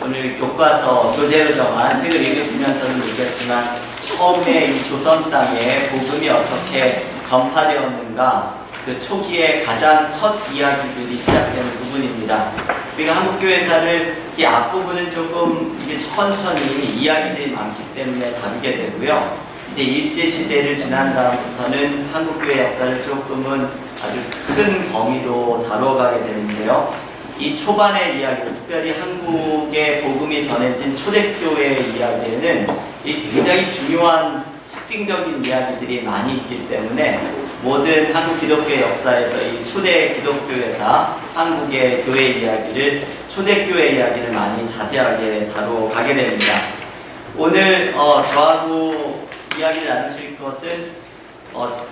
오늘 교과서 교재로 정한 책을 읽으시면서는 느꼈지만 처음에 이 조선 땅에 복음이 어떻게 전파되었는가 그 초기에 가장 첫 이야기들이 시작되는 부분입니다. 우리가 한국교회사를 이 앞부분은 조금 이게 천천히 이야기들이 많기 때문에 다루게 되고요. 이제 일제시대를 지난 다음부터는 한국교회 역사를 조금은 아주 큰 범위로 다뤄가게 되는데요. 이 초반의 이야기, 특별히 한국의 복음이 전해진 초대교회의 이야기에는 이 굉장히 중요한 특징적인 이야기들이 많이 있기 때문에 모든 한국 기독교의 역사에서 이 초대 기독교회사 한국의 교회 이야기를 초대교회 이야기를 많이 자세하게 다뤄가게 됩니다. 오늘 저하고 이야기를 나누실 것은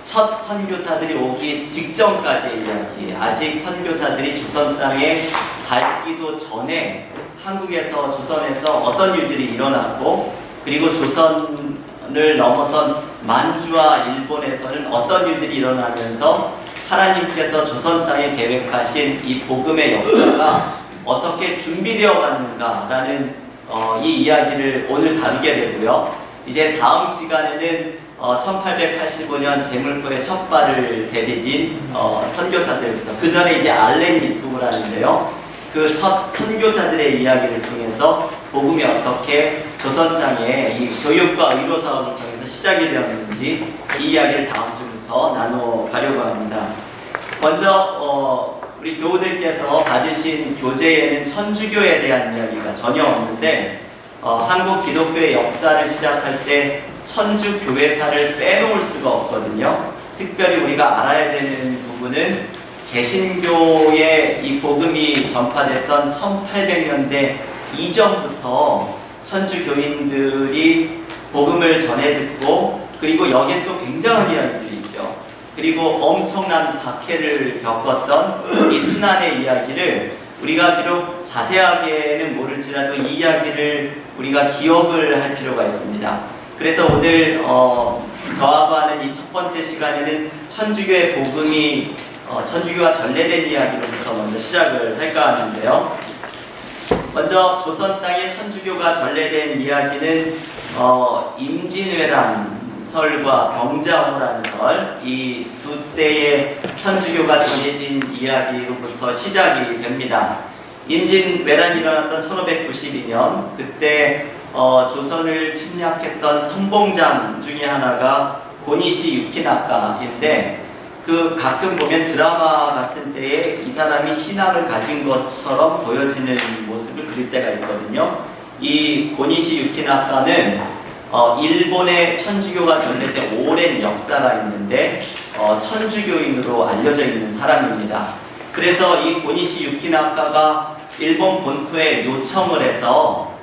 첫 선교사들이 오기 직전까지의 이야기, 아직 선교사들이 조선 땅에 밟기도 전에 한국에서 조선에서 어떤 일들이 일어났고 그리고 조선을 넘어선 만주와 일본에서는 어떤 일들이 일어나면서 하나님께서 조선 땅에 계획하신 이 복음의 역사가 어떻게 준비되어 갔는가라는 이 이야기를 오늘 다루게 되고요. 이제 다음 시간에는 1885년 제물포의 첫 발을 디딘 선교사들부터 그 전에 이제 알렌 입국을 하는데요. 그 첫 선교사들의 이야기를 통해서 복음이 어떻게 조선 땅에 이 교육과 의료 사업을 통해서 시작이 되었는지 이 이야기를 다음 주부터 나눠 가려고 합니다. 먼저 우리 교우들께서 받으신 교재에는 천주교에 대한 이야기가 전혀 없는데 한국 기독교의 역사를 시작할 때 천주교회사를 빼놓을 수가 없거든요. 특별히 우리가 알아야 되는 부분은 개신교의 이 복음이 전파됐던 1800년대 이전부터 천주교인들이 복음을 전해 듣고 그리고 여기에 또 굉장한 이야기들이 있죠. 그리고 엄청난 박해를 겪었던 이 순환의 이야기를 우리가 비록 자세하게는 모를지라도 이 이야기를 우리가 기억을 할 필요가 있습니다. 그래서 오늘 저하고 하는 이 첫 번째 시간에는 천주교의 복음이 천주교가 전래된 이야기로부터 먼저 시작을 할까 하는데요. 먼저 조선 땅에 천주교가 전래된 이야기는 임진왜란설과 병자호란설 이 두 때의 천주교가 전해진 이야기로부터 시작이 됩니다. 임진왜란이 일어났던 1592년 그때 조선을 침략했던 선봉장 중에 하나가 고니시 유키나카인데 그 가끔 보면 드라마 같은 때에 이 사람이 신앙을 가진 것처럼 보여지는 모습을 그릴 때가 있거든요. 이 고니시 유키나카는 일본의 천주교가 전래된 오랜 역사가 있는데 천주교인으로 알려져 있는 사람입니다. 그래서 이 고니시 유키나카가 일본 본토에 요청을 해서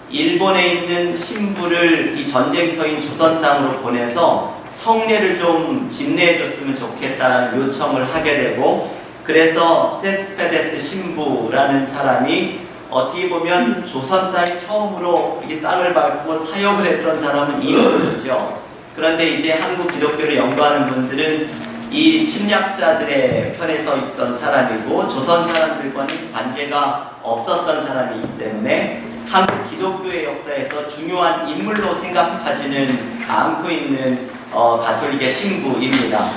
일본에 있는 신부를 이 전쟁터인 조선 땅으로 보내서 성례를 좀 집례해 줬으면 좋겠다는 요청을 하게 되고 그래서 세스페데스 신부라는 사람이 어떻게 보면 조선 땅에 처음으로 이게 땅을 밟고 사역을 했던 사람은 이분이죠. 그런데 이제 한국 기독교를 연구하는 분들은 이 침략자들의 편에 서 있던 사람이고 조선 사람들과는 관계가 없었던 사람이기 때문에 한국 기독교의 역사에서 중요한 인물로 생각하지는 않고 있는 가톨릭의 신부입니다.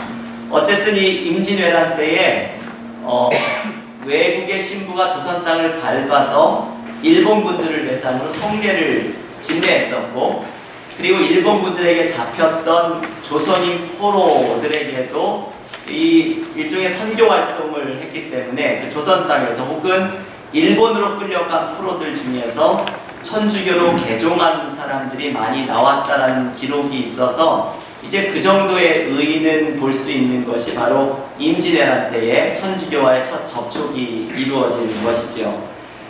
어쨌든 이 임진왜란 때에 외국의 신부가 조선 땅을 밟아서 일본 분들을 대상으로 성례를 집례했었고 그리고 일본 분들에게 잡혔던 조선인 포로들에게도 이 일종의 선교 활동을 했기 때문에 그 조선 땅에서 혹은 일본으로 끌려간 포로들 중에서 천주교로 개종한 사람들이 많이 나왔다라는 기록이 있어서 이제 그 정도의 의의는 볼 수 있는 것이 바로 임진왜란 때에 천주교와의 첫 접촉이 이루어진 것이죠.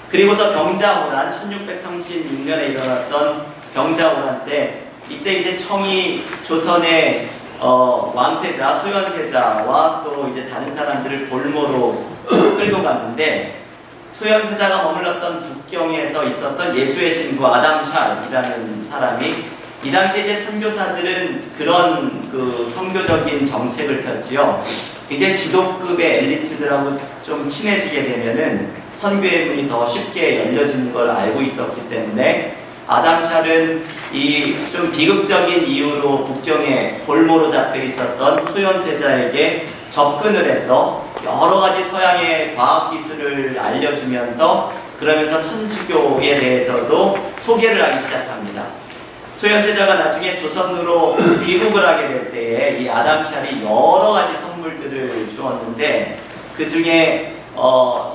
그리고서 병자호란 1636년에 일어났던 병자호란 때 이때 이제 청이 조선의 왕세자, 소현세자와 또 이제 다른 사람들을 볼모로 끌고 갔는데 소현세자가 머물렀던 북경에서 있었던 예수의 신부 아담샬이라는 사람이 이 당시에 이제 선교사들은 그런 그 선교적인 정책을 폈지요. 굉장히 지도급의 엘리트들하고 좀 친해지게 되면은 선교의 문이 더 쉽게 열려지는 걸 알고 있었기 때문에 아담샬은 이 좀 비극적인 이유로 국경에 볼모로 잡혀 있었던 소현세자에게 접근을 해서 여러 가지 서양의 과학 기술을 알려주면서 그러면서 천주교에 대해서도 소개를 하기 시작합니다. 소현세자가 나중에 조선으로 귀국을 하게 될 때에 이 아담샬이 여러 가지 선물들을 주었는데 그 중에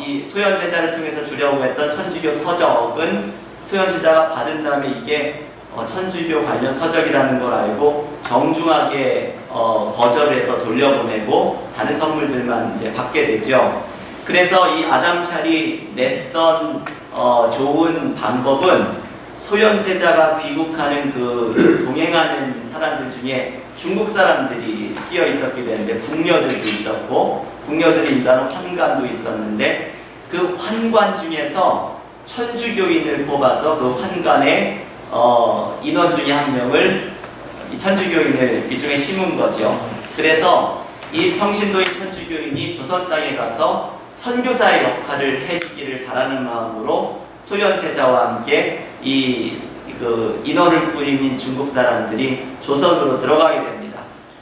이 소현세자를 통해서 주려고 했던 천주교 서적은 소현세자가 받은 다음에 이게 천주교 관련 서적이라는 걸 알고 정중하게 거절해서 돌려보내고 다른 선물들만 이제 받게 되죠. 그래서 이 아담샬이 냈던 좋은 방법은 소현세자가 귀국하는 그 동행하는 사람들 중에 중국 사람들이 끼어 있었게 되는데 궁녀들도 있었고 궁녀들이 인다는 환관도 있었는데 그 환관 중에서 천주교인을 뽑아서 그 환관에 인원 중에 한 명을 이 천주교인을 이쪽에 심은 거죠. 그래서 이 평신도의 천주교인이 조선 땅에 가서 선교사의 역할을 해주기를 바라는 마음으로 소현세자와 함께 그 인원을 꾸린 중국 사람들이 조선으로 들어가게 됩니다.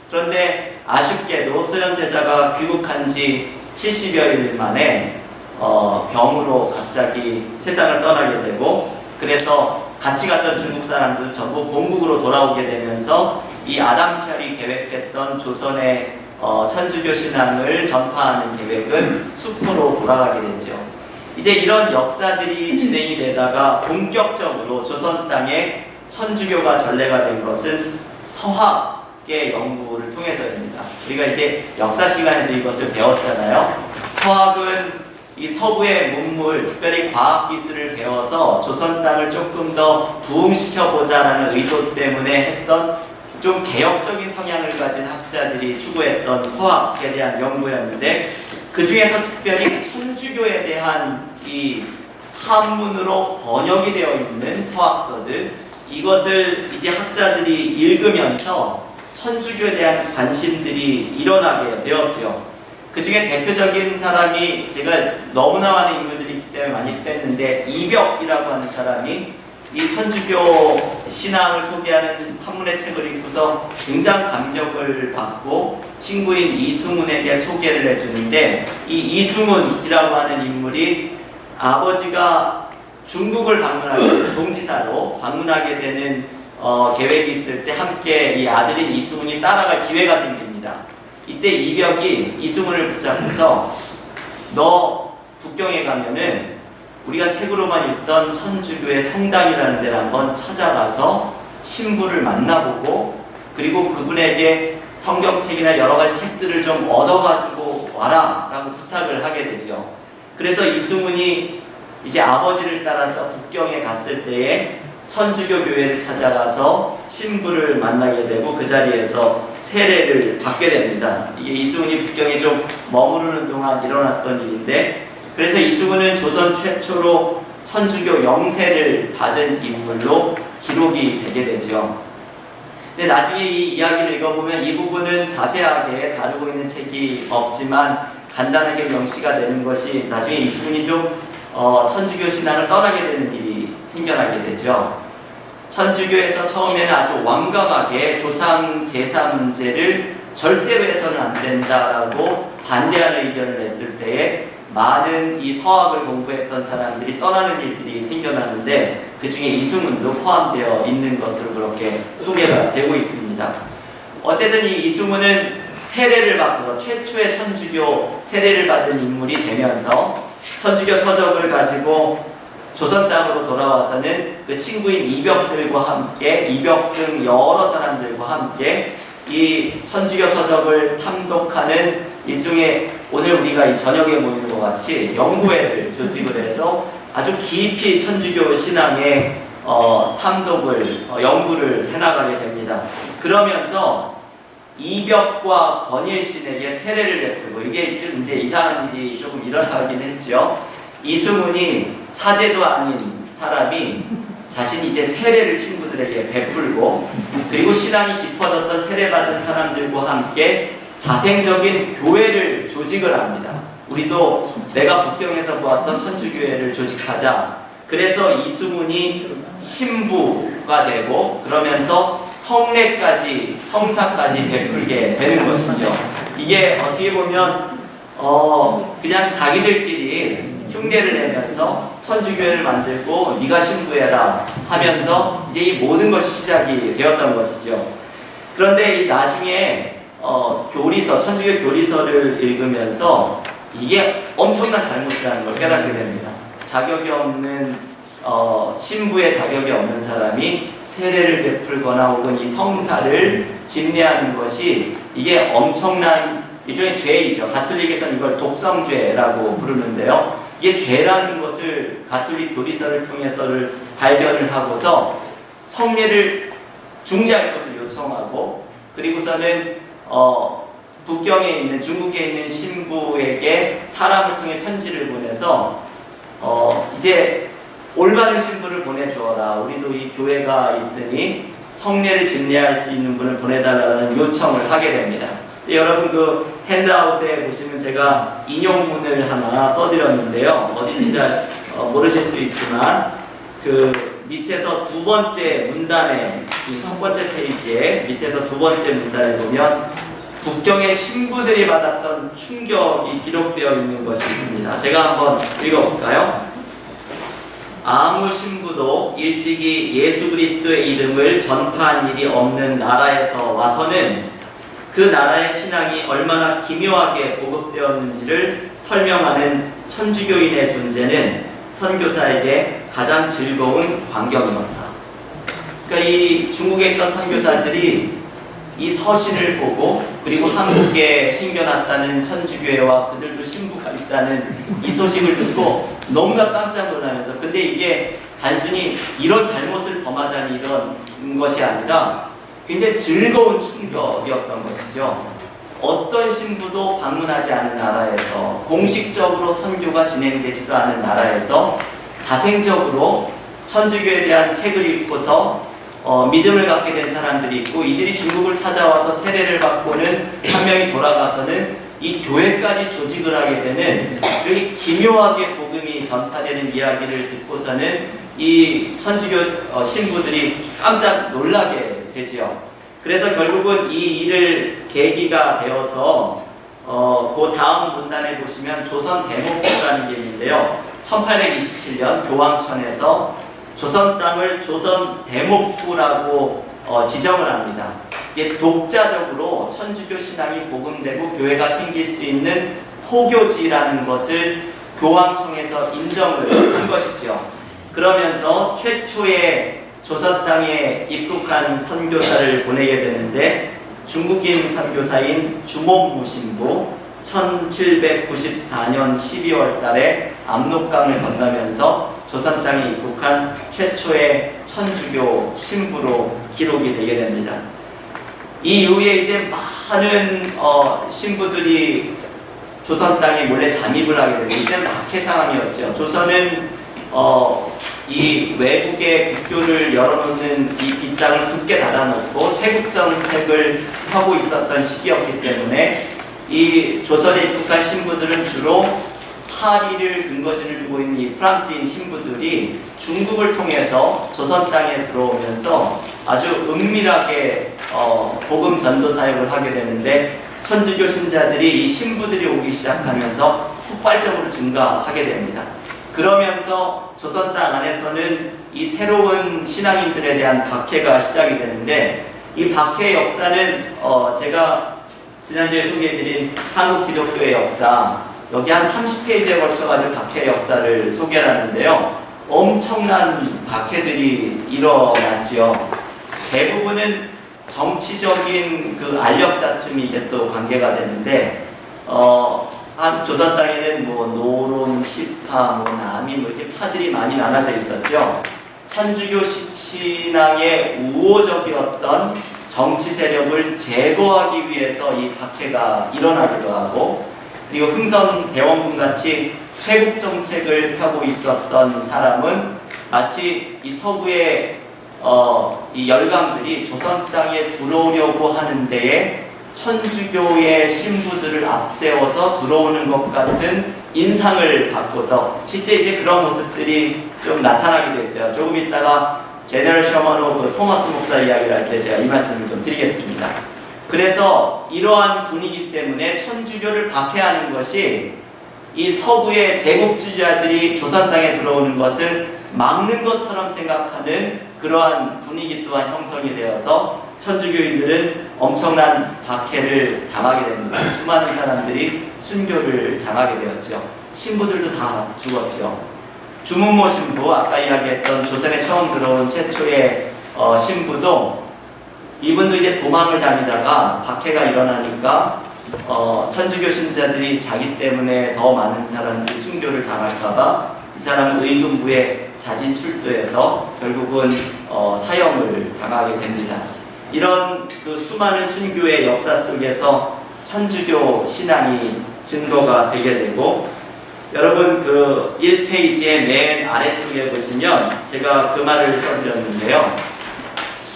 그런데 아쉽게도 소현세자가 귀국한 지 70여일 만에 병으로 갑자기 세상을 떠나게 되고 그래서 같이 갔던 중국 사람들 전부 본국으로 돌아오게 되면서 이 아담샬이 계획했던 조선의 천주교 신앙을 전파하는 계획은 수포로 돌아가게 되죠. 이제 이런 역사들이 진행이 되다가 본격적으로 조선 땅에 천주교가 전래가 된 것은 서학의 연구를 통해서입니다. 우리가 이제 역사 시간에도 이것을 배웠잖아요. 서학은 이 서구의 문물, 특별히 과학기술을 배워서 조선 땅을 조금 더 부흥시켜보자라는 의도 때문에 했던 좀 개혁적인 성향을 가진 학자들이 추구했던 서학에 대한 연구였는데 그 중에서 특별히 천주교에 대한 이 한문으로 번역이 되어 있는 서학서들 이것을 이제 학자들이 읽으면서 천주교에 대한 관심들이 일어나게 되었죠. 그 중에 대표적인 사람이 제가 너무나 많은 인물들이 있기 때문에 많이 뺐는데 이벽이라고 하는 사람이 이 천주교 신앙을 소개하는 한문의 책을 읽고서 굉장히 감격을 받고 친구인 이승훈에게 소개를 해주는데 이 이승훈이라고 하는 인물이 아버지가 중국을 방문하게 동지사로 방문하게 되는 계획이 있을 때 함께 이 아들인 이승훈이 따라갈 기회가 생깁니다. 이때 이벽이 이승훈을 붙잡고서 너 북경에 가면은 우리가 책으로만 읽던 천주교의 성당이라는 데를 한번 찾아가서 신부를 만나보고 그리고 그분에게 성경책이나 여러 가지 책들을 좀 얻어가지고 와라 라고 부탁을 하게 되죠. 그래서 이승훈이 이제 아버지를 따라서 북경에 갔을 때에 천주교 교회를 찾아가서 신부를 만나게 되고 그 자리에서 세례를 받게 됩니다. 이게 이승훈이 북경에 좀 머무르는 동안 일어났던 일인데 그래서 이승훈은 조선 최초로 천주교 영세를 받은 인물로 기록이 되게 되죠. 근데 나중에 이 이야기를 읽어보면 이 부분은 자세하게 다루고 있는 책이 없지만 간단하게 명시가 되는 것이 나중에 이승훈이 좀 천주교 신앙을 떠나게 되는 일이 생겨나게 되죠. 천주교에서 처음에는 아주 완강하게 조상 제사 문제를 절대로 해서는 안 된다라고 반대하는 의견을 냈을 때에 많은 이 서학을 공부했던 사람들이 떠나는 일들이 생겨나는데 그 중에 이승훈도 포함되어 있는 것으로 그렇게 소개가 되고 있습니다. 어쨌든 이 이승훈은 세례를 받고서 최초의 천주교 세례를 받은 인물이 되면서 천주교 서적을 가지고 조선 땅으로 돌아와서는 그 친구인 이벽들과 함께 이벽 등 여러 사람들과 함께 이 천주교 서적을 탐독하는 일종의 오늘 우리가 이 저녁에 모이는 것 같이 연구회를 조직을 해서 아주 깊이 천주교 신앙의 탐독을 연구를 해나가게 됩니다. 그러면서 이벽과 권일신에게 세례를 베풀고 이게 좀 이제 이상한 일이 조금 일어나긴 했죠. 이승훈이 사제도 아닌 사람이 자신이 이제 세례를 친구들에게 베풀고 그리고 신앙이 깊어졌던 세례받은 사람들과 함께 자생적인 교회를 조직을 합니다. 우리도 내가 북경에서 보았던 천주교회를 조직하자. 그래서 이수문이 신부가 되고 그러면서 성례까지 성사까지 베풀게 되는 것이죠. 이게 어떻게 보면 그냥 자기들끼리 흉내를 내면서 천주교회를 만들고 네가 신부해라 하면서 이제 이 모든 것이 시작이 되었던 것이죠. 그런데 이 나중에 교리서, 천주교 교리서를 읽으면서 이게 엄청난 잘못이라는 걸 깨닫게 됩니다. 자격이 없는 신부의 자격이 없는 사람이 세례를 베풀거나 혹은 이 성사를 집례하는 것이 이게 엄청난 일종의 죄이죠. 가톨릭에서는 이걸 독성죄라고 부르는데요. 이게 죄라는 것을 가톨릭 교리서를 통해서를 발견을 하고서 성례를 중지할 것을 요청하고 그리고서는 북경에 있는 중국에 있는 신부에게 사람을 통해 편지를 보내서 이제 올바른 신부를 보내주어라. 우리도 이 교회가 있으니 성례를 집례할 수 있는 분을 보내달라는 요청을 하게 됩니다. 여러분 그 핸드아웃에 보시면 제가 인용문을 하나 써드렸는데요. 어딘지 잘 모르실 수 있지만 그 밑에서 두 번째 문단에 첫 번째 페이지에 밑에서 두 번째 문단에 보면 북경의 신부들이 받았던 충격이 기록되어 있는 것이 있습니다. 제가 한번 읽어볼까요? 아무 신부도 일찍이 예수 그리스도의 이름을 전파한 일이 없는 나라에서 와서는 그 나라의 신앙이 얼마나 기묘하게 보급되었는지를 설명하는 천주교인의 존재는 선교사에게 가장 즐거운 광경이었다. 그러니까 이 중국에 있던 선교사들이 이 서신을 보고 그리고 한국에 생겨났다는 천주교회와 그들도 신부가 있다는 이 소식을 듣고 너무나 깜짝 놀라면서 근데 이게 단순히 이런 잘못을 범하다니 이런 것이 아니라 굉장히 즐거운 충격이었던 것이죠. 어떤 신부도 방문하지 않은 나라에서 공식적으로 선교가 진행되지도 않은 나라에서 자생적으로 천주교에 대한 책을 읽고서 믿음을 갖게 된 사람들이 있고 이들이 중국을 찾아와서 세례를 받고는 한 명이 돌아가서는 이 교회까지 조직을 하게 되는 이렇게 기묘하게 복음이 전파되는 이야기를 듣고서는 이 천주교 신부들이 깜짝 놀라게 되지요. 그래서 결국은 이 일을 계기가 되어서 그 다음 문단에 보시면 조선 대목부라는 게 있는데요. 1827년 교황청에서 조선 땅을 조선 대목부라고 지정을 합니다. 이게 독자적으로 천주교 신앙이 복음되고 교회가 생길 수 있는 포교지라는 것을 교황청에서 인정을 한 것이죠. 그러면서 최초의 조선 땅에 입국한 선교사를 보내게 되는데 중국인 선교사인 주몽무 신부 1794년 12월 달에 압록강을 건너면서 조선 땅에 입국한 최초의 천주교 신부로 기록이 되게 됩니다. 이 이후에 이제 많은 신부들이 조선 땅에 몰래 잠입을 하게 되고 이때는 박해 상황이었죠. 조선은 이 외국의 국교를 열어놓는 이 빗장을 굳게 닫아놓고 세국 정책을 하고 있었던 시기였기 때문에 이 조선에 입국한 신부들은 주로 파리를 근거지를 두고 있는 이 프랑스인 신부들이 중국을 통해서 조선 땅에 들어오면서 아주 은밀하게 복음 전도 사역을 하게 되는데 천주교 신자들이 이 신부들이 오기 시작하면서 폭발적으로 증가하게 됩니다. 그러면서 조선 땅 안에서는 이 새로운 신앙인들에 대한 박해가 시작이 되는데 이 박해의 역사는 제가 지난주에 소개해드린 한국 기독교의 역사 여기 한 30페이지에 걸쳐가지고 박해의 역사를 소개하는데요. 엄청난 박해들이 일어났지요. 대부분은 정치적인 그 알력 다툼이 이게 또 관계가 되는데 한 조선 땅에는 뭐 노론, 시파, 뭐 남인 뭐 이렇게 파들이 많이 나눠져 있었죠. 천주교 신앙의 우호적이었던 정치 세력을 제거하기 위해서 이 박해가 일어나기도 하고 그리고 흥선 대원군 같이 쇄국 정책을 펴고 있었던 사람은 마치 이 서구의 이 열강들이 조선 땅에 들어오려고 하는 데에 천주교의 신부들을 앞세워서 들어오는 것 같은 인상을 받고서 실제 이제 그런 모습들이 좀 나타나게 됐죠. 조금 있다가 제너럴 셔먼호 그 토마스 목사 이야기를 할 때 제가 이 말씀을 좀 드리겠습니다. 그래서 이러한 분위기 때문에 천주교를 박해하는 것이 이 서구의 제국주의자들이 조선 땅에 들어오는 것을 막는 것처럼 생각하는 그러한 분위기 또한 형성이 되어서 천주교인들은 엄청난 박해를 당하게 됩니다. 수많은 사람들이 순교를 당하게 되었죠. 신부들도 다 죽었죠. 주문모 신부, 아까 이야기했던 조선에 처음 들어온 최초의 신부도 이분도 이제 도망을 다니다가 박해가 일어나니까 천주교 신자들이 자기 때문에 더 많은 사람들이 순교를 당할까봐 이 사람은 의금부에 자진 출두해서 결국은 사형을 당하게 됩니다. 이런 그 수많은 순교의 역사 속에서 천주교 신앙이 증거가 되게 되고, 여러분 그 1페이지의 맨 아래쪽에 보시면 제가 그 말을 써드렸는데요.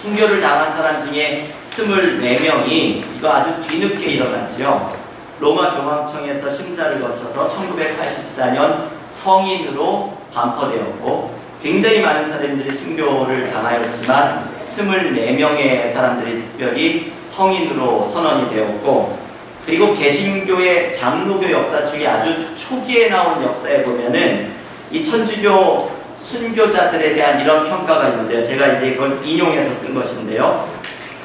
순교를 당한 사람 중에 24명이 이거 아주 뒤늦게 일어났죠. 로마 교황청에서 심사를 거쳐서 1984년 성인으로 반포되었고, 굉장히 많은 사람들이 순교를 당하였지만 24명의 사람들이 특별히 성인으로 선언이 되었고, 그리고 개신교의 장로교 역사 중에 아주 초기에 나온 역사에 보면은 이 천주교 순교자들에 대한 이런 평가가 있는데요. 제가 이제 이걸 인용해서 쓴 것인데요.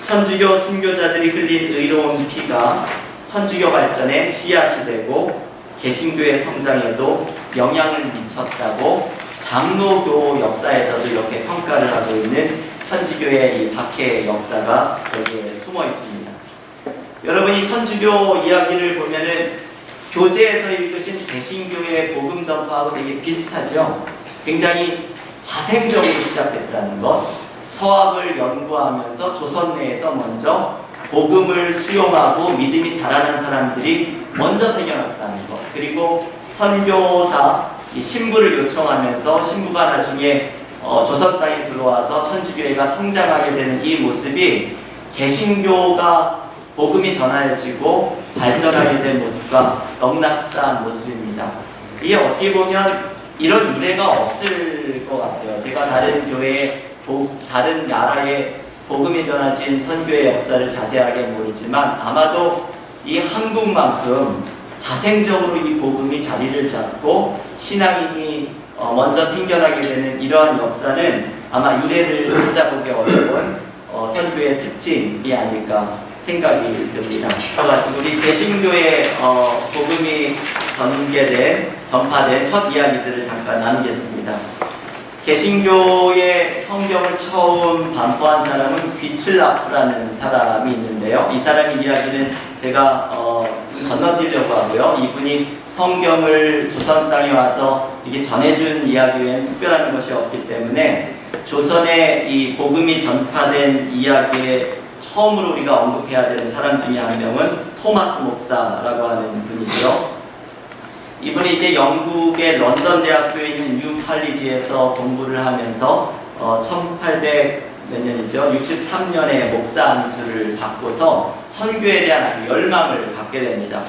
천주교 순교자들이 흘린 의로운 피가 천주교 발전에 씨앗이 되고 개신교의 성장에도 영향을 미쳤다고 장로교 역사에서도 이렇게 평가를 하고 있는 천주교의 이 박해 역사가 여기에 숨어 있습니다. 여러분이 천주교 이야기를 보면은 교재에서 읽으신 개신교의 복음 전파하고 되게 비슷하죠. 굉장히 자생적으로 시작됐다는 것, 서학을 연구하면서 조선 내에서 먼저 복음을 수용하고 믿음이 자라는 사람들이 먼저 생겨났다는 것, 그리고 선교사, 신부를 요청하면서 신부가 나중에 조선 땅에 들어와서 천주교회가 성장하게 되는 이 모습이 개신교가 복음이 전해지고 발전하게 된 모습과 넉넉한 모습입니다. 이게 어떻게 보면 이런 유래가 없을 것 같아요. 제가 다른 교회, 다른 나라의 복음이 전해진 선교의 역사를 자세하게 모르지만 아마도 이 한국만큼 자생적으로 이 복음이 자리를 잡고 신앙인이 먼저 생겨나게 되는 이러한 역사는 아마 유래를 찾아보기 어려운 선교의 특징이 아닐까 생각이 듭니다. 우리 개신교의 복음이 전파된 첫 이야기들을 잠깐 나누겠습니다. 개신교의 성경을 처음 반포한 사람은 귀칠라프라는 사람이 있는데요. 이 사람의 이야기는 제가 건너뛰려고 하고요. 이분이 성경을 조선 땅에 와서 이게 전해준 이야기 외에는 특별한 것이 없기 때문에 조선의 이 복음이 전파된 이야기에 처음으로 우리가 언급해야 되는 사람 중에 한 명은 토마스 목사라고 하는 분이죠. 이분이 이제 영국의 런던 대학교에 있는 뉴 칼리지에서 공부를 하면서 1800 몇 년이죠? 63년에 목사 안수를 받고서 선교에 대한 아주 열망을 갖게 됩니다.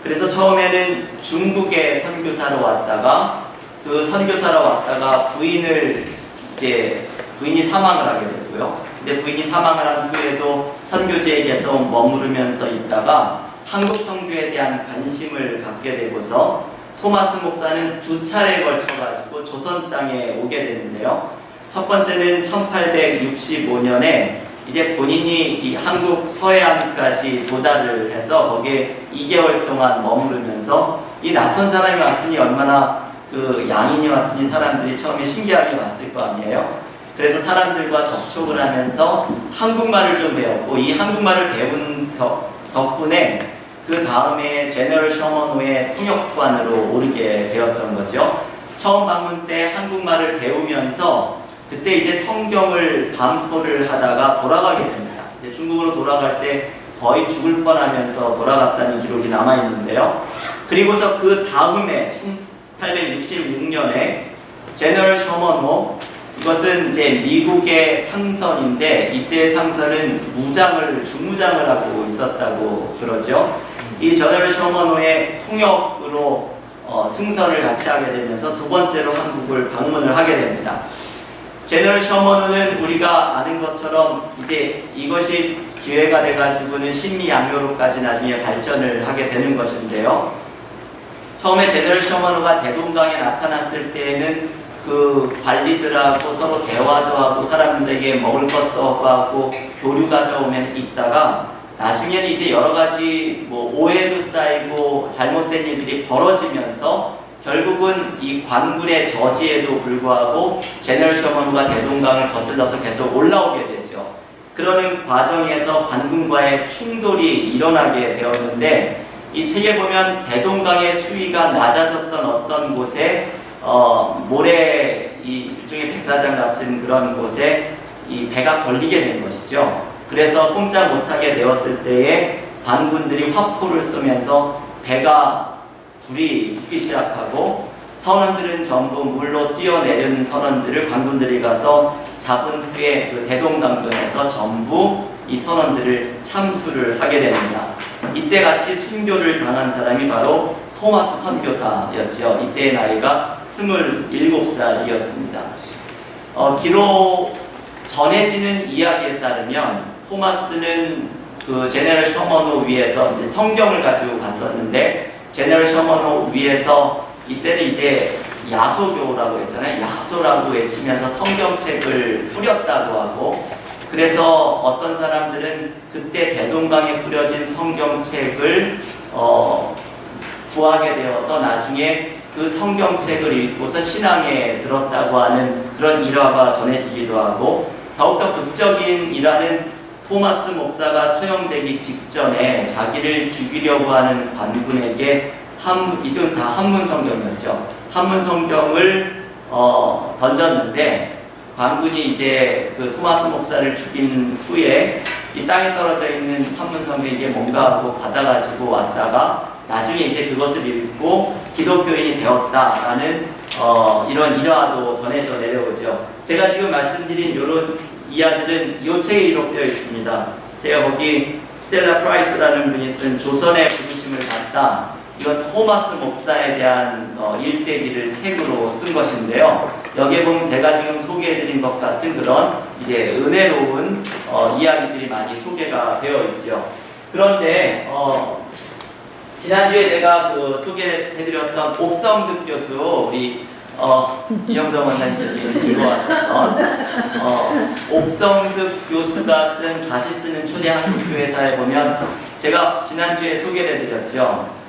그래서 처음에는 중국에 선교사로 왔다가 그 선교사로 왔다가 부인이 사망을 하게 되고요. 근데 부인이 사망을 한 후에도 선교지에 계속 머무르면서 있다가 한국 선교에 대한 관심을 갖게 되고서 토마스 목사는 2차례에 걸쳐가지고 조선 땅에 오게 되는데요. 첫 번째는 1865년에 이제 본인이 이 한국 서해안까지 도달을 해서 거기에 2개월 동안 머무르면서 이 낯선 사람이 왔으니 얼마나 그 양인이 왔으니 사람들이 처음에 신기하게 왔을 거 아니에요. 그래서 사람들과 접촉을 하면서 한국말을 좀 배웠고 이 한국말을 배운 덕분에 그 다음에 제너럴 셔먼호의 통역관으로 오르게 되었던 거죠. 처음 방문 때 한국말을 배우면서 그때 이제 성경을 반포를 하다가 돌아가게 됩니다. 이제 중국으로 돌아갈 때 거의 죽을 뻔하면서 돌아갔다는 기록이 남아있는데요. 그리고서 그 다음에 1866년에 제너럴 셔먼호 이것은 이제 미국의 상선인데 이때의 상선은 중무장을 하고 있었다고 그러죠. 이 제너럴 셔먼호의 통역으로 승선을 같이 하게 되면서 두 번째로 한국을 방문을 하게 됩니다. 제너럴 셔먼호는 우리가 아는 것처럼 이제 이것이 기회가 돼가지고는 신미양요로까지 나중에 발전을 하게 되는 것인데요. 처음에 제너럴 셔먼호가 대동강에 나타났을 때에는 그 관리들하고 서로 대화도 하고 사람들에게 먹을 것도 하고 교류가 좀 있다가 나중에는 이제 여러 가지 오해도 쌓이고 잘못된 일들이 벌어지면서 결국은 이 관군의 저지에도 불구하고 제너럴 셔먼호가 대동강을 거슬러서 계속 올라오게 되죠. 그러는 과정에서 관군과의 충돌이 일어나게 되었는데 이 책에 보면 대동강의 수위가 낮아졌던 어떤 곳에 모래 일종의 백사장 같은 그런 곳에 이 배가 걸리게 된 것이죠. 그래서 꼼짝 못하게 되었을 때에 반군들이 화포를 쏘면서 배가 불이 붙기 시작하고 선원들은 전부 물로 뛰어내리는 선원들을 관군들이 가서 잡은 후에 그 대동강변에서 전부 이 선원들을 참수를 하게 됩니다. 이때 같이 순교를 당한 사람이 바로 토마스 선교사였죠. 이때의 나이가 27살이었습니다. 기록 전해지는 이야기에 따르면 토마스는 그 제너럴 셔먼호 위에서 이제 성경을 가지고 갔었는데 제너럴 셔먼호 위에서 이때는 이제 야소교라고 했잖아요. 야소라고 외치면서 성경책을 뿌렸다고 하고 그래서 어떤 사람들은 그때 대동강에 뿌려진 성경책을 구하게 되어서 나중에 그 성경책을 읽고서 신앙에 들었다고 하는 그런 일화가 전해지기도 하고 더욱더 극적인 일화는 토마스 목사가 처형되기 직전에 자기를 죽이려고 하는 관군에게 이건 다 한문 성경이었죠. 한문 성경을 던졌는데 관군이 이제 그 토마스 목사를 죽인 후에 이 땅에 떨어져 있는 한문 성경이 이게 뭔가 하고 받아가지고 왔다가 나중에 이제 그것을 읽고 기독교인이 되었다라는 이런 일화도 전해져 내려오죠. 제가 지금 말씀드린 이런 이야기들은 이 책에 기록되어 있습니다. 제가 거기 스텔라 프라이스라는 분이 쓴 조선의 부르심을 받다. 이건 토마스 목사에 대한 일대기를 책으로 쓴 것인데요. 여기에 보면 제가 지금 소개해드린 것 같은 그런 이제 은혜로운 이야기들이 많이 소개가 되어 있죠. 그런데 지난주에 제가 그 소개해드렸던 옥성득 교수 우리 이영석 원장님께서 지금 즐거워하셨던 옥성득 교수가 쓴 다시 쓰는 초대 한국교회사에 보면 제가 지난주에 소개를 해드렸죠.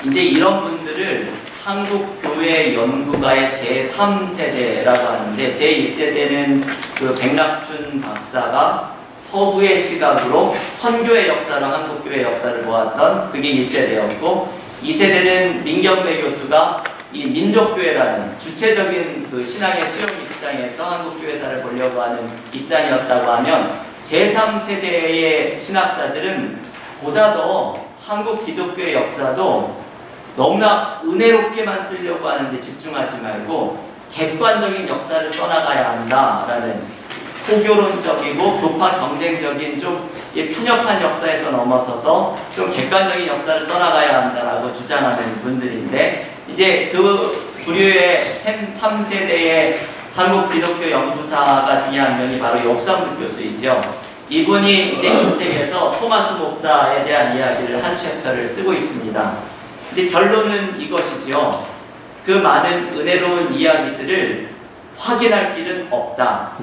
이제 이런 분들을 한국교회 연구가의 제3세대라고 하는데 제1세대는 그 백낙준 박사가 서구의 시각으로 선교의 역사로 한국교회 역사를 보았던 그게 1세대였고 2세대는 민경배 교수가 이 민족교회라는 주체적인 그 신앙의 수용 입장에서 한국교회사를 보려고 하는 입장이었다고 하면 제3세대의 신학자들은 보다 더 한국 기독교의 역사도 너무나 은혜롭게만 쓰려고 하는데 집중하지 말고 객관적인 역사를 써나가야 한다라는 포교론적이고 교파 경쟁적인 좀 편협한 역사에서 넘어서서 좀 객관적인 역사를 써나가야 한다라고 주장하는 분들인데 이제 그 부류의 3세대의 한국 기독교 연구사가 중에 한 명이 바로 옥성득 교수이죠. 이분이 이제 이 책에서 토마스 목사에 대한 이야기를 한 챕터를 쓰고 있습니다. 이제 결론은 이것이죠. 그 많은 은혜로운 이야기들을 확인할 길은 없다.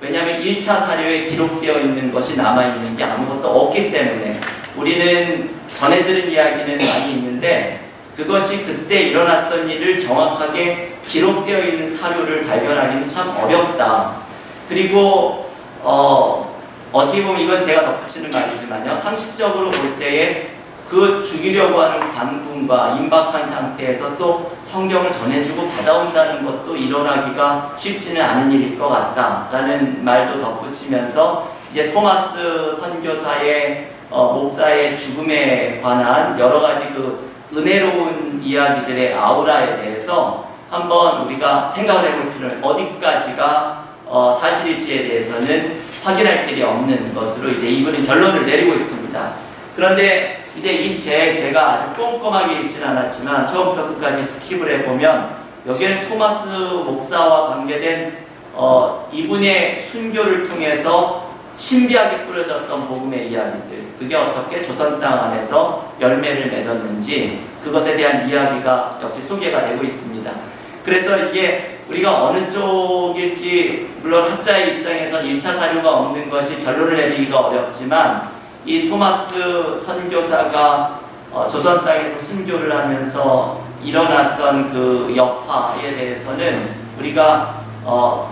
왜냐하면 1차 사료에 기록되어 있는 것이 남아있는 게 아무것도 없기 때문에 우리는 전해들은 이야기는 많이 있는데 그것이 그때 일어났던 일을 정확하게 기록되어 있는 사료를 발견하기는 참 어렵다. 그리고 어떻게 보면 이건 제가 덧붙이는 거 아니지만요. 상식적으로 볼 때에 그 죽이려고 하는 관군과 임박한 상태에서 또 성경을 전해주고 받아온다는 것도 일어나기가 쉽지는 않은 일일 것 같다라는 말도 덧붙이면서 이제 토마스 선교사의 목사의 죽음에 관한 여러 가지 그 은혜로운 이야기들의 아우라에 대해서 한번 우리가 생각을 해볼 필요는 어디까지가 사실일지에 대해서는 확인할 길이 없는 것으로 이제 이분은 결론을 내리고 있습니다. 그런데 이제 이 제가 아주 꼼꼼하게 읽지는 않았지만 처음부터 끝까지 스킵을 해보면 여기에는 토마스 목사와 관계된 이분의 순교를 통해서 신비하게 뿌려졌던 복음의 이야기들, 그게 어떻게 조선 땅 안에서 열매를 맺었는지 그것에 대한 이야기가 역시 소개가 되고 있습니다. 그래서 이게 우리가 어느 쪽일지 물론 학자의 입장에서 1차 사료가 없는 것이 결론을 내리기가 어렵지만 이 토마스 선교사가 조선 땅에서 순교를 하면서 일어났던 그 여파에 대해서는 우리가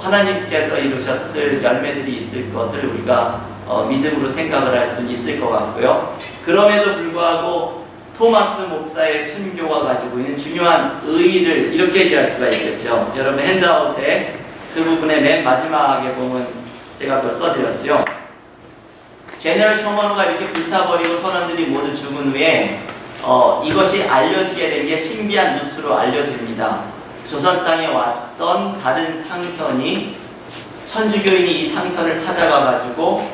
하나님께서 이루셨을 열매들이 있을 것을 우리가 믿음으로 생각을 할 수 있을 것 같고요. 그럼에도 불구하고 토마스 목사의 순교가 가지고 있는 중요한 의의를 이렇게 얘기할 수가 있겠죠. 여러분 핸드아웃에 그 부분의 맨 마지막에 보면 제가 그걸 써드렸죠. 제너럴 셔먼호가 이렇게 불타버리고 선원들이 모두 죽은 후에 이것이 알려지게 된 게 신비한 루트로 알려집니다. 조선 땅에 왔던 다른 상선이 천주교인이 이 상선을 찾아가 가지고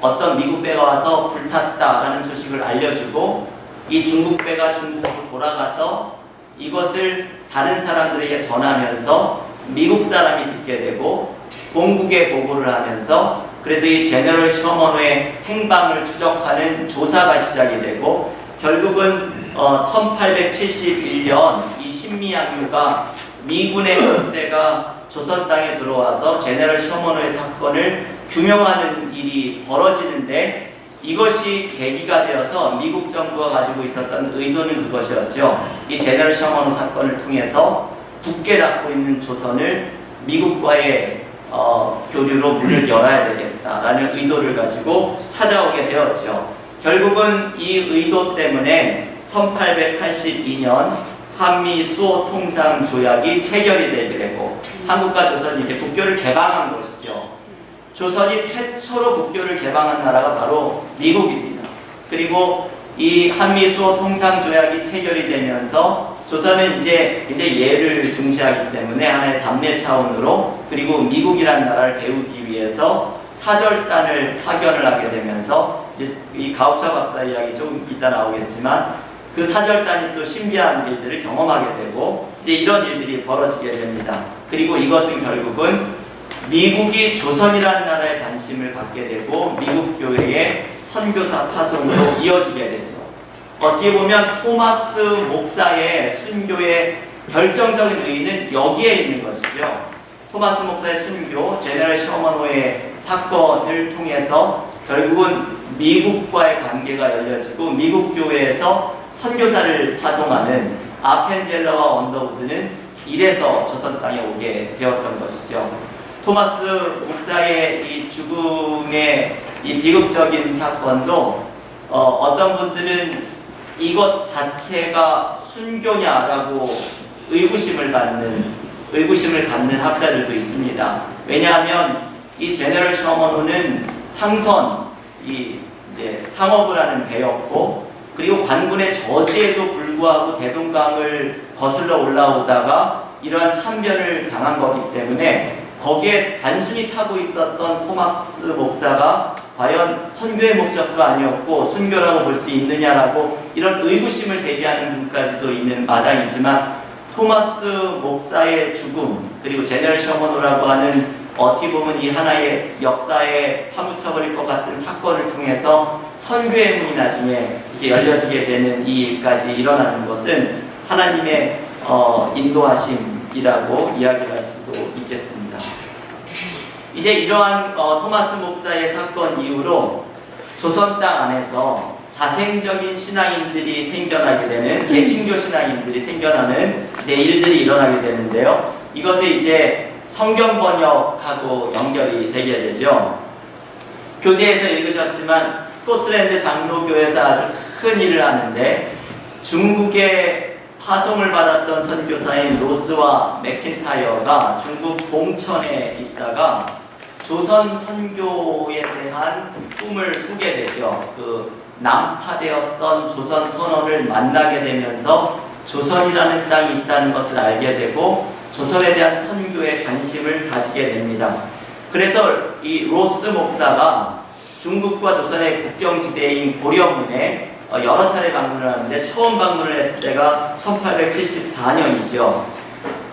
어떤 미국 배가 와서 불탔다라는 소식을 알려주고 이 중국 배가 중국으로 돌아가서 이것을 다른 사람들에게 전하면서 미국 사람이 듣게 되고 본국에 보고를 하면서 그래서 이 제너럴 셔먼호의 행방을 추적하는 조사가 시작이 되고 결국은 1871년 이 신미양요가 미군의 군대가 조선 땅에 들어와서 제너럴 셔먼호의 사건을 규명하는 일이 벌어지는데 이것이 계기가 되어서 미국 정부가 가지고 있었던 의도는 그것이었죠. 이 제너럴 셔먼호 사건을 통해서 굳게 닫고 있는 조선을 미국과의 교류로 문을 열어야 되겠다라는 의도를 가지고 찾아오게 되었죠. 결국은 이 의도 때문에 1882년 한미 수호 통상 조약이 체결이 되게 되고 한국과 조선이 이제 국교를 개방한 것이죠. 조선이 최초로 국교를 개방한 나라가 바로 미국입니다. 그리고 이 한미 수호 통상 조약이 체결이 되면서 조선은 이제 예를 중시하기 때문에 하나의 담례 차원으로 그리고 미국이라는 나라를 배우기 위해서 사절단을 파견을 하게 되면서 이제 이 가우처 박사 이야기 조금 이따 나오겠지만 그 사절단이 또 신비한 일들을 경험하게 되고 이제 이런 일들이 벌어지게 됩니다. 그리고 이것은 결국은 미국이 조선이라는 나라에 관심을 갖게 되고 미국 교회의 선교사 파송으로 이어지게 되죠. 어떻게 보면 토마스 목사의 순교의 결정적인 의의는 여기에 있는 것이죠. 토마스 목사의 순교, 제너럴 셔먼호의 사건을 통해서 결국은 미국과의 관계가 열려지고 미국 교회에서 선교사를 파송하는 아펜젤러와 언더우드는 이래서 조선 땅에 오게 되었던 것이죠. 토마스 목사의 이 죽음의 이 비극적인 사건도 어떤 분들은 이것 자체가 순교냐라고 의구심을 갖는 학자들도 있습니다. 왜냐하면 이 제너럴 셔먼호는 상선, 이제 상업을 하는 배였고, 그리고 관군의 저지에도 불구하고 대동강을 거슬러 올라오다가 이러한 참변을 당한 거기 때문에 거기에 단순히 타고 있었던 토마스 목사가 과연 선교의 목적도 아니었고 순교라고 볼 수 있느냐라고 이런 의구심을 제기하는 분까지도 있는 마당이지만 토마스 목사의 죽음 그리고 제너럴 셔먼호라고 하는 어떻게 보면 이 하나의 역사에 파묻혀버릴 것 같은 사건을 통해서 선교의 문이 나중에 이렇게 열려지게 되는 이 일까지 일어나는 것은 하나님의 인도하심이라고 이야기할 수도 있겠습니다. 이제 이러한 토마스 목사의 사건 이후로 조선 땅 안에서 자생적인 신앙인들이 생겨나게 되는 개신교 신앙인들이 생겨나는 이제 일들이 일어나게 되는데요. 이것을 이제 성경 번역하고 연결이 되게 되죠. 교재에서 읽으셨지만 스코틀랜드 장로교에서 아주 큰 일을 하는데 중국에 파송을 받았던 선교사인 로스와 맥킨타이어가 중국 봉천에 있다가 조선 선교에 대한 꿈을 꾸게 되죠. 그 난파되었던 조선 선원을 만나게 되면서 조선이라는 땅이 있다는 것을 알게 되고 조선에 대한 선교에 관심을 가지게 됩니다. 그래서 이 로스 목사가 중국과 조선의 국경지대인 고려문에 여러 차례 방문을 하는데 처음 방문을 했을 때가 1874년이죠.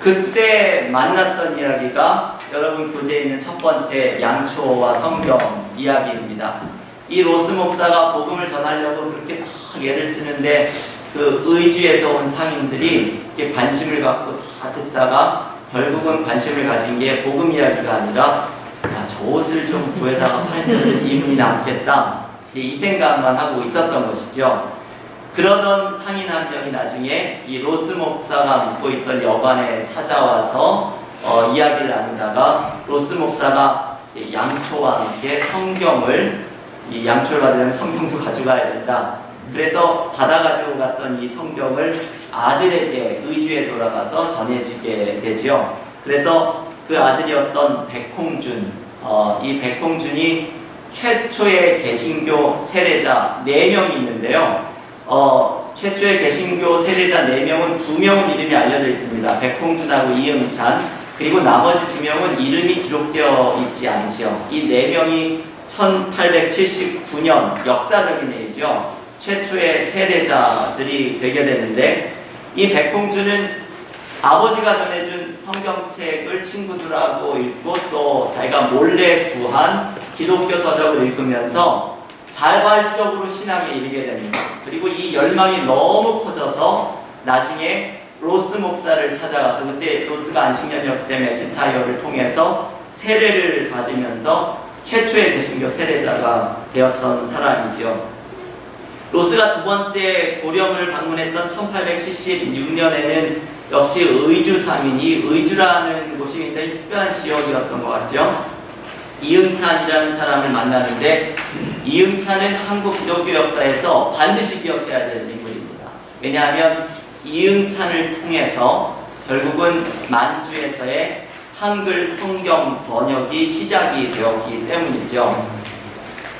그때 만났던 이야기가 여러분 교재에 있는 첫 번째 양초와 성경 이야기입니다. 이 로스 목사가 복음을 전하려고 그렇게 막 애를 쓰는데 그 의주에서 온 상인들이 이렇게 관심을 갖고 다 듣다가 결국은 관심을 가진 게 복음 이야기가 아니라 저 옷을 좀 구해다가 팔면 이문이 남겠다 이 생각만 하고 있었던 것이죠. 그러던 상인 한 명이 나중에 이 로스 목사가 묵고 있던 여관에 찾아와서 이야기를 나누다가 로스 목사가 양초와 함께 성경을 이 양초를 받으려면 성경도 가져가야 된다. 그래서 받아가지고 갔던 이 성경을 아들에게 의주에 돌아가서 전해지게 되죠. 그래서 그 아들이었던 백홍준, 이 백홍준이 최초의 개신교 세례자 4명이 있는데요. 최초의 개신교 세례자 4명은 2명은 이름이 알려져 있습니다. 백홍준하고 이응찬, 그리고 나머지 2명은 이름이 기록되어 있지 않지요. 이 4명이 1879년 역사적인 해이죠. 최초의 세례자들이 되게 되는데 이 백홍준은 아버지가 전해준 성경책을 친구들하고 읽고 또 자기가 몰래 구한 기독교 서적을 읽으면서 자발적으로 신앙에 이르게 됩니다. 그리고 이 열망이 너무 커져서 나중에 로스 목사를 찾아가서 그때 로스가 안식년이었기 때문에 맥킨타이어를 통해서 세례를 받으면서 최초의 개신교 세례자가 되었던 사람이지요. 로스가 두 번째 고령을 방문했던 1876년에는 역시 의주 상인이 의주라는 곳이 굉장히 특별한 지역이었던 것 같죠. 이응찬이라는 사람을 만나는데 이응찬은 한국 기독교 역사에서 반드시 기억해야 되는 인물입니다. 왜냐하면 이응찬을 통해서 결국은 만주에서의 한글 성경 번역이 시작이 되었기 때문이죠.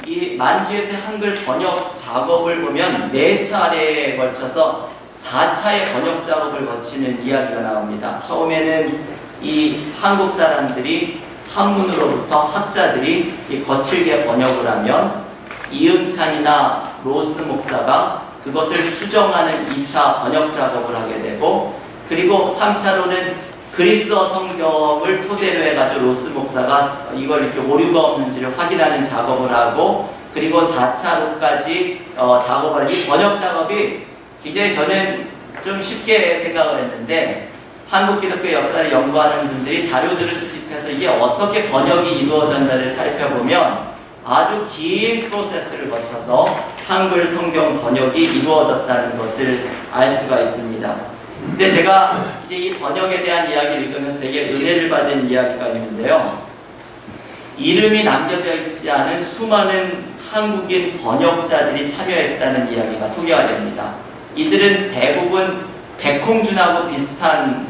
이 만주에서의 한글 번역 작업을 보면 4차례에 걸쳐서 4차의 번역 작업을 거치는 이야기가 나옵니다. 처음에는 이 한국 사람들이 한문으로부터 학자들이 거칠게 번역을 하면 이응찬이나 로스 목사가 그것을 수정하는 2차 번역 작업을 하게 되고, 그리고 3차로는 그리스어 성경을 토대로 해가지고 로스 목사가 이걸 이렇게 오류가 없는지를 확인하는 작업을 하고, 그리고 4차로까지 작업을 하는 이 번역 작업이 굉장히 저는 좀 쉽게 생각을 했는데, 한국 기독교 역사를 연구하는 분들이 자료들을 수집해서 이게 어떻게 번역이 이루어졌는지를 살펴보면 아주 긴 프로세스를 거쳐서 한글 성경 번역이 이루어졌다는 것을 알 수가 있습니다. 근데 제가 이제 이 번역에 대한 이야기를 읽으면서 되게 은혜를 받은 이야기가 있는데요. 이름이 남겨져 있지 않은 수많은 한국인 번역자들이 참여했다는 이야기가 소개가 됩니다. 이들은 대부분 백홍준하고 비슷한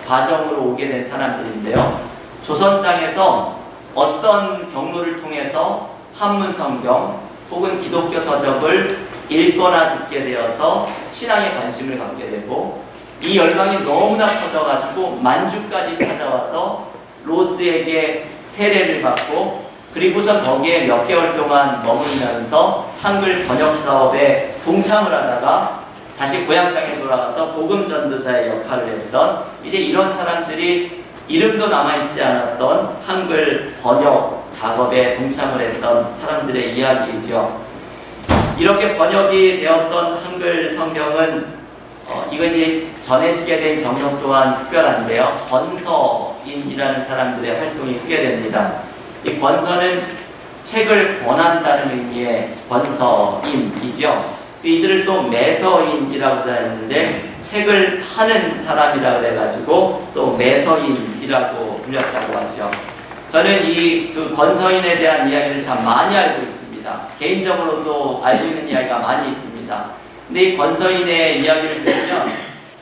과정으로 오게 된 사람들인데요. 조선 땅에서 어떤 경로를 통해서 한문 성경 혹은 기독교 서적을 읽거나 듣게 되어서 신앙에 관심을 갖게 되고, 이 열망이 너무나 커져가지고 만주까지 찾아와서 로스에게 세례를 받고, 그리고서 거기에 몇 개월 동안 머물면서 한글 번역 사업에 동참을 하다가 다시 고향 땅에 돌아가서 복음 전도자의 역할을 했던, 이제 이런 사람들이 이름도 남아있지 않았던 한글 번역 작업에 동참을 했던 사람들의 이야기이죠. 이렇게 번역이 되었던 한글 성경은 이것이 전해지게 된 경력 또한 특별한데요. 권서인이라는 사람들의 활동이 크게 됩니다. 이 권서는 책을 권한다는 의미의 권서인이죠. 이들을 또 매서인이라고 하는데 책을 파는 사람이라고 해가지고 또 매서인이라고 불렸다고 하죠. 저는 이 그 권서인에 대한 이야기를 참 많이 알고 있습니다. 개인적으로도 알고 있는 이야기가 많이 있습니다. 근데 이 권서인의 이야기를 들으면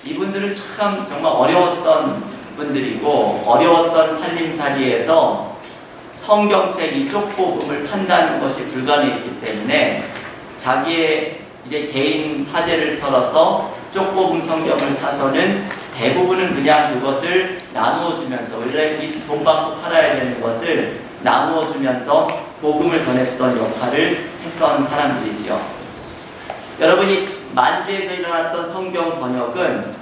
이분들은 참 정말 어려웠던 분들이고, 어려웠던 살림살이에서 성경책 이 쪽복음을 판다는 것이 불가능했기 때문에 자기의 이제 개인 사재를 털어서 쪽복음 성경을 사서는 대부분은 그냥 그것을 나누어 주면서, 원래 이 돈 받고 팔아야 되는 것을 나누어 주면서 복음을 전했던 역할을 했던 사람들이죠. 여러분이 만주에서 일어났던 성경 번역은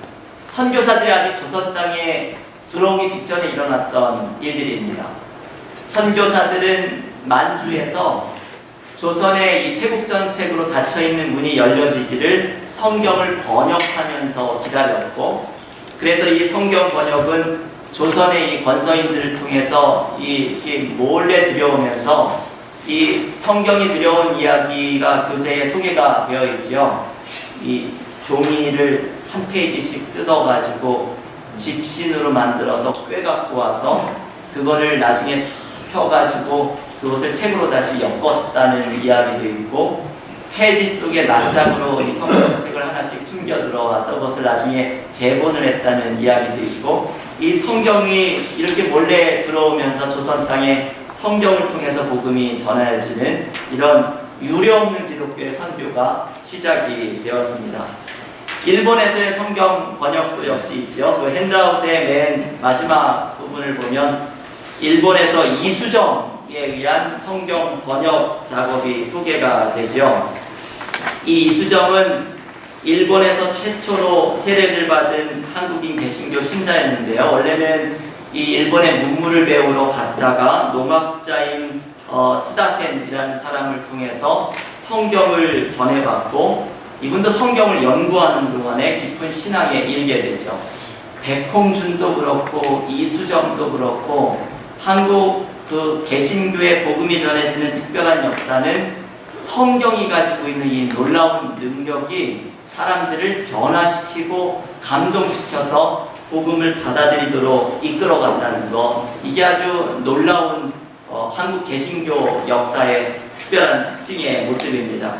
선교사들이 아직 조선 땅에 들어오기 직전에 일어났던 일들입니다. 선교사들은 만주에서 조선의 이 세국정책으로 닫혀있는 문이 열려지기를 성경을 번역하면서 기다렸고, 그래서 이 성경 번역은 조선의 이 권서인들을 통해서 이렇게 몰래 들여오면서 이 성경이 들여온 이야기가 교재에 소개가 되어 있죠. 이 종이를 한 페이지씩 뜯어가지고 집신으로 만들어서 꿰갖고 와서 그거를 나중에 펴가지고 그것을 책으로 다시 엮었다는 이야기도 있고, 폐지 속에 낱장으로 이 성경책을 하나씩 숨겨 들어와서 그것을 나중에 재본을 했다는 이야기도 있고, 이 성경이 이렇게 몰래 들어오면서 조선 땅에 성경을 통해서 복음이 전해지는 이런 유례없는 기독교의 선교가 시작이 되었습니다. 일본에서의 성경 번역도 역시 있죠. 그 핸드아웃의 맨 마지막 부분을 보면 일본에서 이수정에 의한 성경 번역 작업이 소개가 되죠. 이 이수정은 일본에서 최초로 세례를 받은 한국인 개신교 신자였는데요. 원래는 이 일본에 문물을 배우러 갔다가 농학자인 스다센이라는 사람을 통해서 성경을 전해받고, 이분도 성경을 연구하는 동안에 깊은 신앙에 이르게 되죠. 백홍준도 그렇고 이수정도 그렇고 한국 그 개신교의 복음이 전해지는 특별한 역사는 성경이 가지고 있는 이 놀라운 능력이 사람들을 변화시키고 감동시켜서 복음을 받아들이도록 이끌어간다는 것, 이게 아주 놀라운 한국 개신교 역사의 특별한 특징의 모습입니다.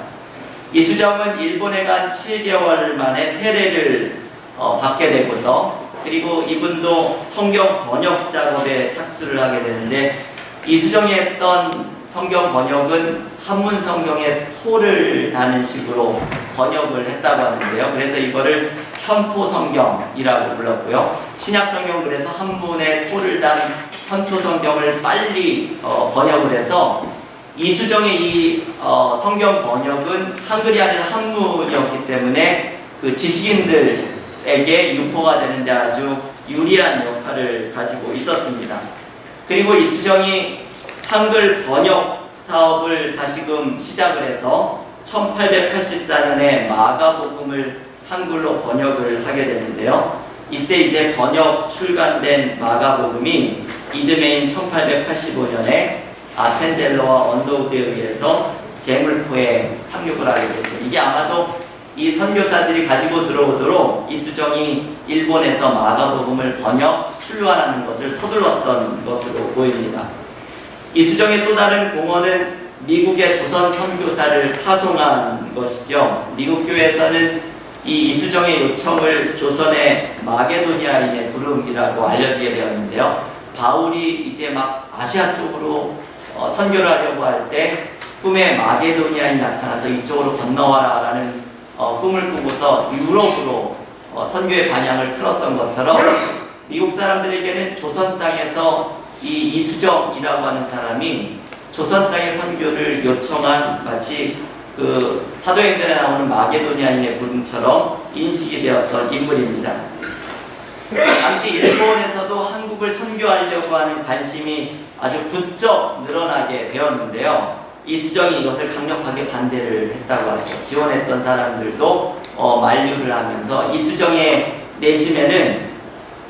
이수정은 일본에 간 7개월 만에 세례를 받게 되고서, 그리고 이분도 성경 번역 작업에 착수를 하게 되는데, 이수정이 했던 성경 번역은 한문 성경에 토를 다는 식으로 번역을 했다고 하는데요. 그래서 이거를 현토 성경이라고 불렀고요. 신약 성경 그래서 한문에 토를 단 현토 성경을 빨리 번역을 해서, 이수정의 이 성경 번역은 한글이 아니라 한문이었기 때문에 그 지식인들에게 유포가 되는데 아주 유리한 역할을 가지고 있었습니다. 그리고 이수정이 한글 번역 사업을 다시금 시작을 해서 1884년에 마가복음을 한글로 번역을 하게 되는데요. 이때 이제 번역 출간된 마가복음이 이듬해인 1885년에 아펜젤러와 언더우드에 의해서 제물포에 상륙을 하게 되죠. 이게 아마도 이 선교사들이 가지고 들어오도록 이수정이 일본에서 마가복음을 번역, 출간하는 것을 서둘렀던 것으로 보입니다. 이수정의 또 다른 공헌은 미국의 조선 선교사를 파송한 것이죠. 미국 교회에서는 이 이수정의 요청을 조선의 마게도니아인의 부름이라고 알려지게 되었는데요. 바울이 이제 막 아시아 쪽으로 선교를 하려고 할 때 꿈에 마게도니아인이 나타나서 이쪽으로 건너와라 라는 꿈을 꾸고서 유럽으로 선교의 방향을 틀었던 것처럼, 미국 사람들에게는 조선 땅에서 이 이수정이라고 하는 사람이 조선 땅의 선교를 요청한 마치 그 사도행전에 나오는 마게도니아인의 부름처럼 인식이 되었던 인물입니다. 당시 일본에서도 한국을 선교하려고 하는 관심이 아주 부쩍 늘어나게 되었는데요. 이수정이 이것을 강력하게 반대를 했다고 하죠. 지원했던 사람들도 만류를 하면서, 이수정의 내심에는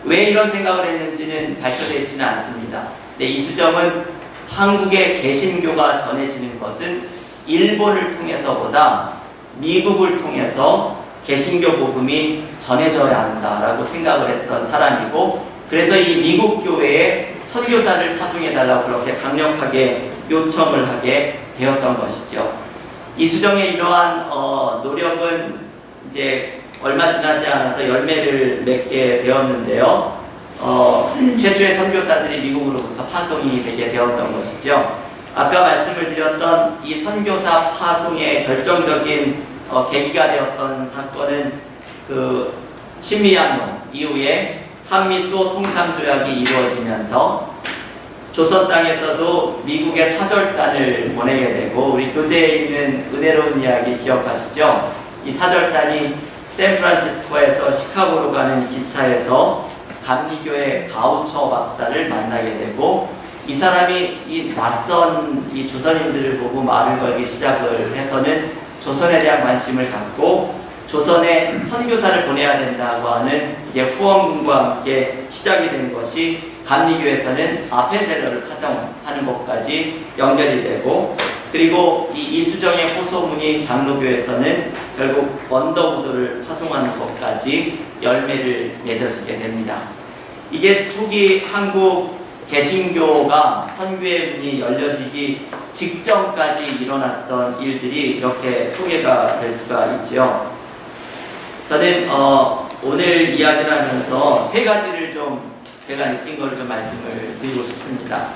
왜 이런 생각을 했는지는 밝혀져 있지는 않습니다. 근데 이수정은 한국의 개신교가 전해지는 것은 일본을 통해서보다 미국을 통해서 개신교 복음이 전해져야 한다라고 생각을 했던 사람이고, 그래서 이 미국 교회에 선교사를 파송해달라고 그렇게 강력하게 요청을 하게 되었던 것이죠. 이수정의 이러한 노력은 이제 얼마 지나지 않아서 열매를 맺게 되었는데요. 최초의 선교사들이 미국으로부터 파송이 되게 되었던 것이죠. 아까 말씀을 드렸던 이 선교사 파송의 결정적인 계기가 되었던 사건은 그 신미양론 이후에 한미 수호 통상조약이 이루어지면서 조선 땅에서도 미국의 사절단을 보내게 되고, 우리 교재에 있는 은혜로운 이야기 기억하시죠? 이 사절단이 샌프란시스코에서 시카고로 가는 기차에서 감리교의 가우처 박사를 만나게 되고, 이 사람이 이 낯선 이 조선인들을 보고 말을 걸기 시작을 해서는 조선에 대한 관심을 갖고 조선에 선교사를 보내야 된다고 하는 이제 후원군과 함께 시작이 된 것이 감리교에서는 아펜젤러를 파송하는 것까지 연결이 되고, 그리고 이 이수정의 호소문이 장로교에서는 결국 원더우드를 파송하는 것까지 열매를 맺어지게 됩니다. 이게 초기 한국 개신교가 선교의 문이 열려지기 직전까지 일어났던 일들이 이렇게 소개가 될 수가 있죠. 저는 오늘 이야기를 하면서 세 가지를 좀 제가 느낀 것을 좀 말씀을 드리고 싶습니다.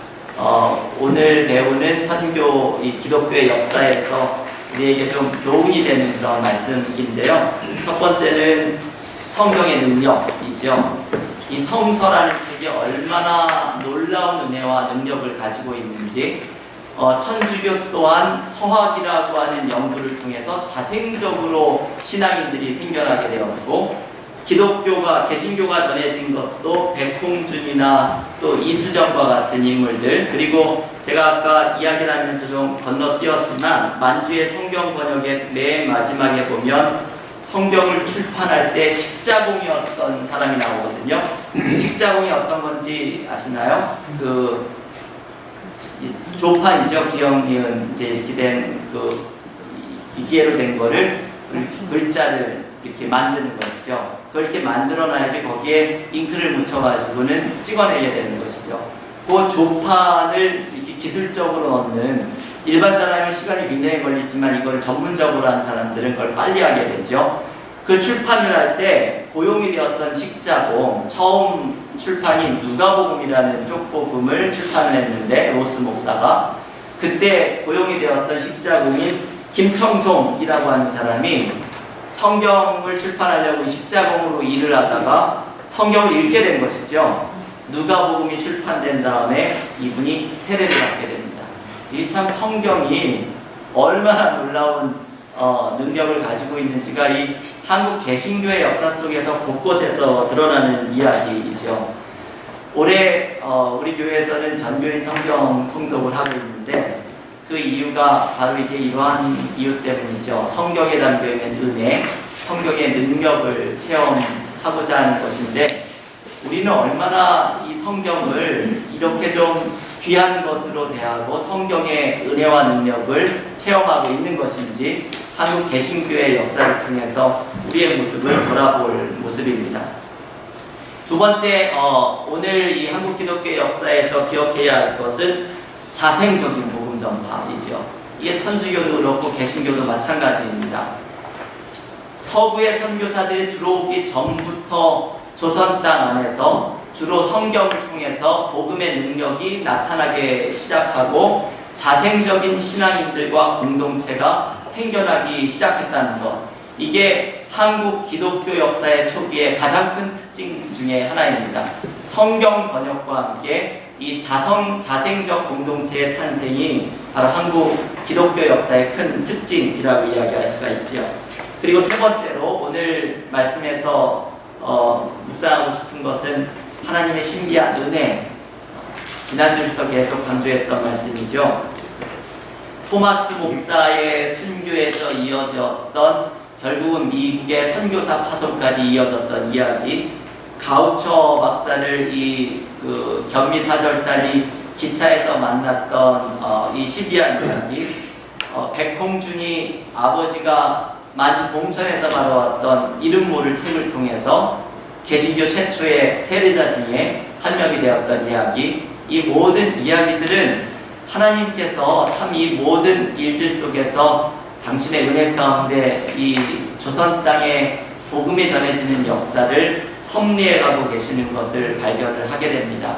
오늘 배우는 선교, 이 기독교의 역사에서 우리에게 좀 교훈이 되는 그런 말씀인데요. 첫 번째는 성경의 능력이죠. 이 성서라는 책이 얼마나 놀라운 은혜와 능력을 가지고 있는지, 천주교 또한 서학이라고 하는 연구를 통해서 자생적으로 신앙인들이 생겨나게 되었고, 기독교가, 개신교가 전해진 것도 백홍준이나 또 이수정과 같은 인물들, 그리고 제가 아까 이야기를 하면서 좀 건너뛰었지만 만주의 성경 번역의 맨 마지막에 보면 성경을 출판할 때 식자공이었던 사람이 나오거든요. 식자공이 어떤 건지 아시나요? 그 조판이죠. 기억, 니은 이제 이렇게 된 그 기계로 된 거를 글자를 이렇게 만드는 것이죠. 그걸 이렇게 만들어놔야지 거기에 잉크를 묻혀가지고는 찍어내게 되는 것이죠. 그 조판을 이렇게 기술적으로 넣는, 일반 사람은 시간이 굉장히 걸리지만 이걸 전문적으로 한 사람들은 그걸 빨리 하게 되죠. 그 출판을 할 때 고용이 되었던 식자공, 처음 출판인 누가복음이라는 쪽복음을 출판을 했는데 로스 목사가, 그때 고용이 되었던 식자공인 김청송이라고 하는 사람이 성경을 출판하려고 십자공으로 일을 하다가 성경을 읽게 된 것이죠. 누가복음이 출판된 다음에 이분이 세례를 받게 됩니다. 이 참 성경이 얼마나 놀라운 능력을 가지고 있는지가 이 한국 개신교의 역사 속에서 곳곳에서 드러나는 이야기이죠. 올해 우리 교회에서는 전교인 성경 통독을 하고 있는데, 그 이유가 바로 이제 이러한 이유 때문이죠. 성경에 담겨있는 은혜, 성경의 능력을 체험하고자 하는 것인데, 우리는 얼마나 이 성경을 이렇게 좀 귀한 것으로 대하고 성경의 은혜와 능력을 체험하고 있는 것인지 한국 개신교의 역사를 통해서 우리의 모습을 돌아볼 모습입니다. 두 번째, 오늘 이 한국 기독교의 역사에서 기억해야 할 것은 자생적인 복음 전파이죠. 이게 천주교도 그렇고 개신교도 마찬가지입니다. 서구의 선교사들이 들어오기 전부터 조선 땅 안에서 주로 성경을 통해서 복음의 능력이 나타나기 시작하고 자생적인 신앙인들과 공동체가 생겨나기 시작했다는 것, 이게 한국 기독교 역사의 초기의 가장 큰 특징 중에 하나입니다. 성경 번역과 함께 이 자생적 공동체의 탄생이 바로 한국 기독교 역사의 큰 특징이라고 이야기할 수가 있죠. 그리고 세 번째로 오늘 말씀에서 묵상하고 싶은 것은 하나님의 신비한 은혜, 지난주부터 계속 강조했던 말씀이죠. 토마스 목사의 순교에서 이어졌던, 결국은 미국의 선교사 파송까지 이어졌던 이야기, 가우처 박사를 그 견미사절단이 기차에서 만났던 이 시비한 이야기, 백홍준이 아버지가 만주 봉천에서 받아왔던 이름 모를 책을 통해서 개신교 최초의 세례자 중에 한 명이 되었던 이야기, 이 모든 이야기들은 하나님께서 참 이 모든 일들 속에서 당신의 은혜 가운데 이 조선 땅에 복음이 전해지는 역사를 섭리해가고 계시는 것을 발견을 하게 됩니다.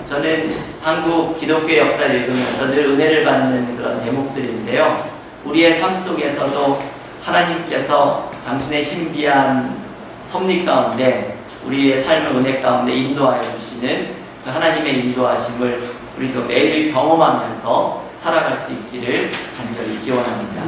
저는 한국 기독교 역사를 읽으면서 늘 은혜를 받는 그런 대목들인데요. 우리의 삶 속에서도 하나님께서 당신의 신비한 섭리 가운데 우리의 삶을 은혜 가운데 인도하여 주시는 그 하나님의 인도하심을 우리도 매일 경험하면서 살아갈 수 있기를 간절히 기원합니다.